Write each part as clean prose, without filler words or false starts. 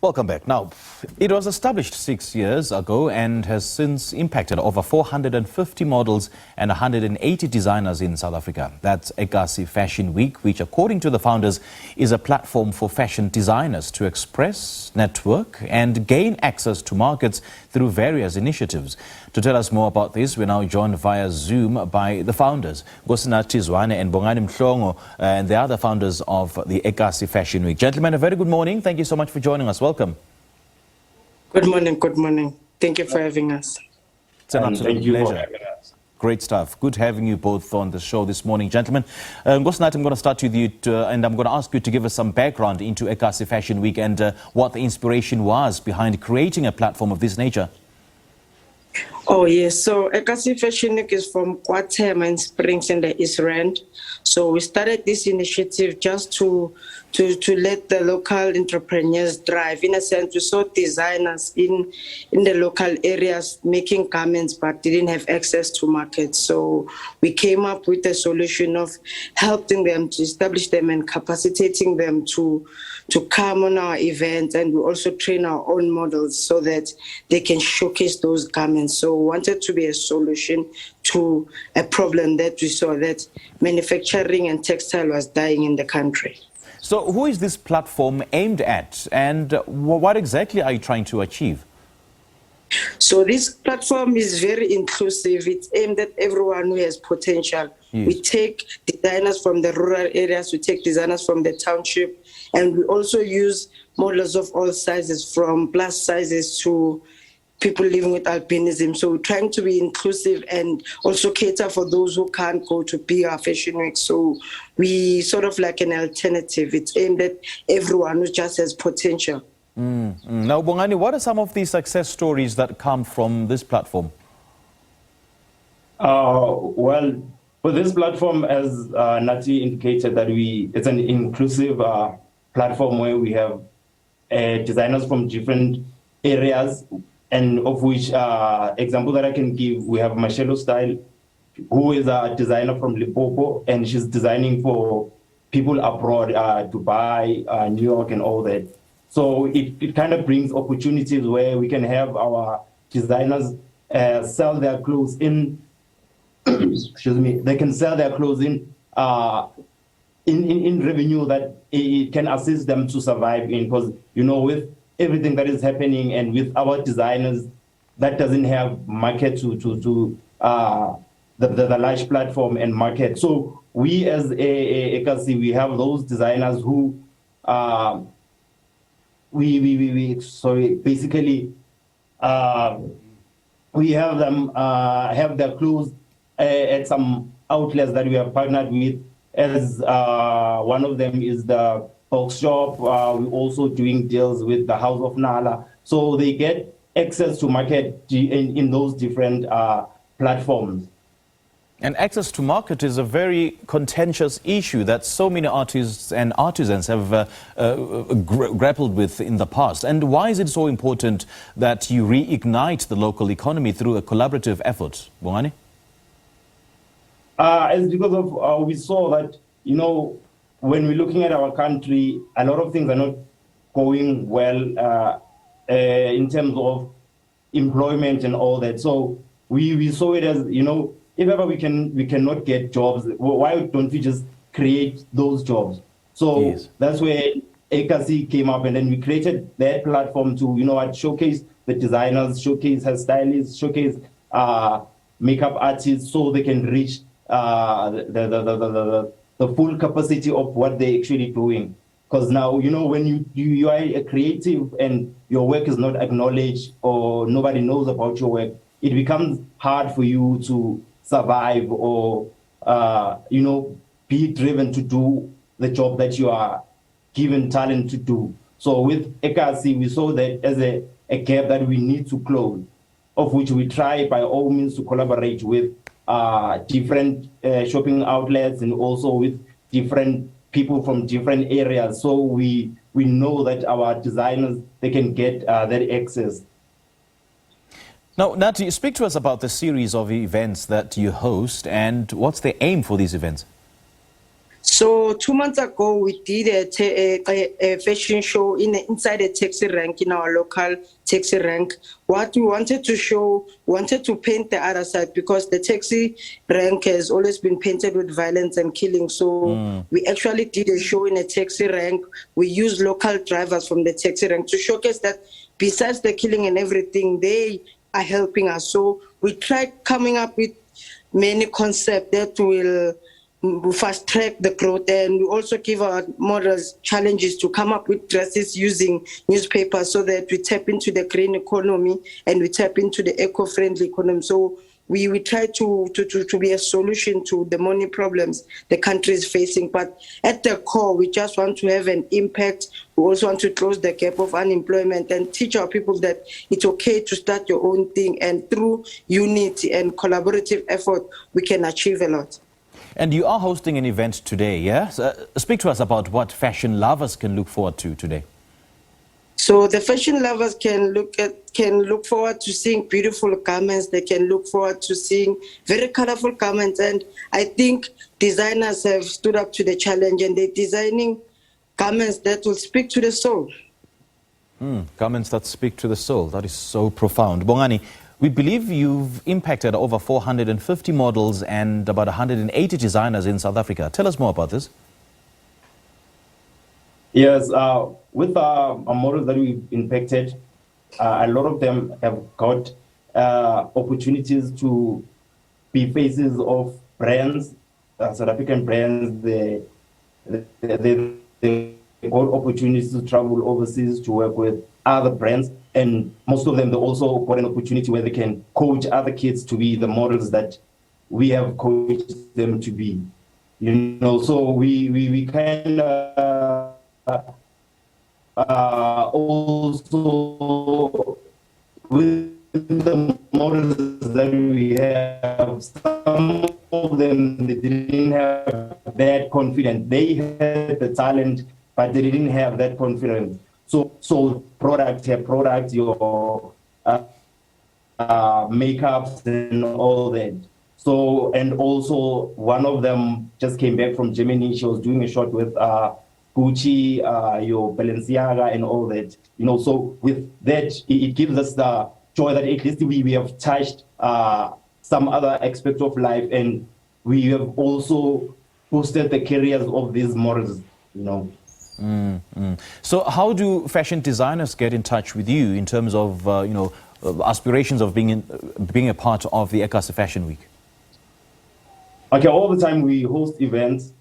Welcome back. Now, it was established 6 years ago and has since impacted over 450 models and 180 designers in South Africa. That's Ekasi Fashion Week, which, according to the founders, is a platform for fashion designers to express, network and gain access to markets through various initiatives. To tell us more about this, we're now joined via Zoom by the founders, Nkosinathi, Zwane and Bomgani, Mhlongo, and the other founders of the Ekasi Fashion Week. Gentlemen, a very good morning. Thank you so much for joining us. Welcome. Good morning. Good morning. Thank you for having us. It's an absolute pleasure. Great stuff. Good having you both on the show this morning, gentlemen. Nkosinathi, I'm going to start with you and I'm going to ask you to give us some background into Ekasi Fashion Week and what the inspiration was behind creating a platform of this nature. Oh, yes. So Ekasi Fashion Week is from KwaThema in Springs in the East Rand. So we started this initiative just to let the local entrepreneurs thrive. In a sense, we saw designers in the local areas making garments but didn't have access to markets. So we came up with a solution of helping them to establish them and capacitating them to come on our events, and we also train our own models so that they can showcase those garments. So we wanted to be a solution to a problem that we saw, that manufacturing and textile was dying in the country. So who is this platform aimed at, and what exactly are you trying to achieve? So this platform is very inclusive. It's aimed at everyone who has potential. Yes. We take designers from the rural areas, we take designers from the township, and we also use models of all sizes, from plus sizes to people living with albinism. So we're trying to be inclusive and also cater for those who can't go to bigger fashion weeks. So we sort of like an alternative. It's aimed at everyone who just has potential. Now, Bomgani, what are some of the success stories that come from this platform? Well, for this platform, as Nati indicated, that it's an inclusive platform where we have designers from different areas, and of which example that I can give, we have Mashelo Style, who is a designer from Limpopo, and she's designing for people abroad, Dubai, New York, and all that. So it kind of brings opportunities where we can have our designers sell their clothes in, excuse me, they can sell their clothes in revenue that it can assist them to survive in, because, you know, with everything that is happening and with our designers that doesn't have market to the large platform and market. So we as Ekasi, we have those designers who basically we have them have their clothes at some outlets that we have partnered with, as one of them is the Box Shop. We're also doing deals with the House of Nala, so they get access to market in those different platforms. And access to market is a very contentious issue that so many artists and artisans have grappled with in the past. And why is it so important that you reignite the local economy through a collaborative effort? Bomgani? It's because of we saw that, you know, when we're looking at our country, a lot of things are not going well in terms of employment and all that. So we saw it as, you know, if ever we cannot get jobs, why don't we just create those jobs? So yes, that's where Ekasi came up, and then we created that platform to, you know what, showcase the designers, showcase hairstylists, showcase makeup artists, so they can reach the full capacity of what they're actually doing. Because now, you know, when you are a creative and your work is not acknowledged or nobody knows about your work, it becomes hard for you to survive or, you know, be driven to do the job that you are given talent to do. So with Ekasi, we saw that as a gap that we need to close, of which we try by all means to collaborate with different shopping outlets and also with different people from different areas. So we know that our designers, they can get that access. Now, Nati, speak to us about the series of events that you host and what's the aim for these events? So 2 months ago, we did a fashion show inside a taxi rank in our local taxi rank. What we wanted to show, wanted to paint the other side because the taxi rank has always been painted with violence and killing. So we actually did a show in a taxi rank. We used local drivers from the taxi rank to showcase that besides the killing and everything, they are helping us. So we tried coming up with many concepts that will fast track the growth, and we also give our models challenges to come up with dresses using newspapers so that we tap into the green economy and we tap into the eco-friendly economy. So we try to be a solution to the money problems the country is facing. But at the core, we just want to have an impact. We also want to close the gap of unemployment and teach our people that it's okay to start your own thing. And through unity and collaborative effort, we can achieve a lot. And you are hosting an event today, yes? Speak to us about what fashion lovers can look forward to today. So the fashion lovers can look forward to seeing beautiful garments. They can look forward to seeing very colorful garments. And I think designers have stood up to the challenge, and they're designing garments that will speak to the soul. Garments that speak to the soul. That is so profound. Bomgani, we believe you've impacted over 450 models and about 180 designers in South Africa. Tell us more about this. Yes, with our models that we've impacted, a lot of them have got opportunities to be faces of brands, South African brands. They got opportunities to travel overseas to work with other brands, and most of them, they also got an opportunity where they can coach other kids to be the models that we have coached them to be. You know, so we kind of also with the models that we have, some of them, they didn't have that confidence. They had the talent, but they didn't have that confidence. So products, your makeups and all that. So, and also one of them just came back from Germany. She was doing a shot with Gucci, your Balenciaga and all that. You know, so with that, it gives us the joy that at least we have touched some other aspect of life, and we have also boosted the careers of these models, you know. So how do fashion designers get in touch with you in terms of, aspirations of being a part of the Ekasi Fashion Week? Okay, all the time we host events.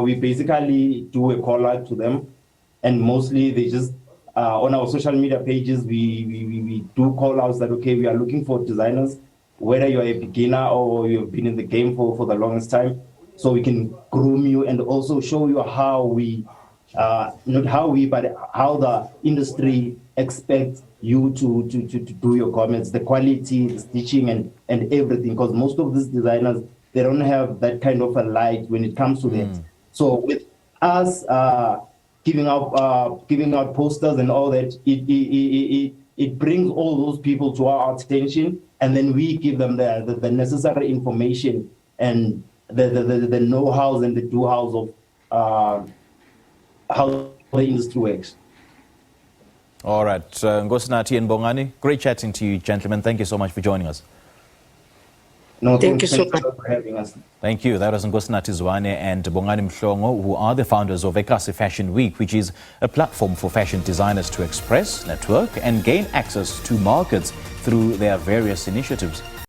We basically do a call out to them, and mostly they just, on our social media pages, we do call outs that, okay, we are looking for designers, whether you're a beginner or you've been in the game for the longest time, so we can groom you and also show you how we, not how we, but how the industry expects you to do your garments, the quality, the stitching, and everything. Because most of these designers, they don't have that kind of a light when it comes to that. So with us giving out posters and all that, it brings all those people to our attention, and then we give them the necessary information and the know-hows and the do-hows of how the industry works. All right, Nkosinathi and Bomgani, great chatting to you, gentlemen. Thank you so much for joining us. No, Thank you so much for having us. Thank you. That was Nkosinathi Zwane and Bomgani Mhlongo, who are the founders of Ekasi Fashion Week, which is a platform for fashion designers to express, network, and gain access to markets through their various initiatives.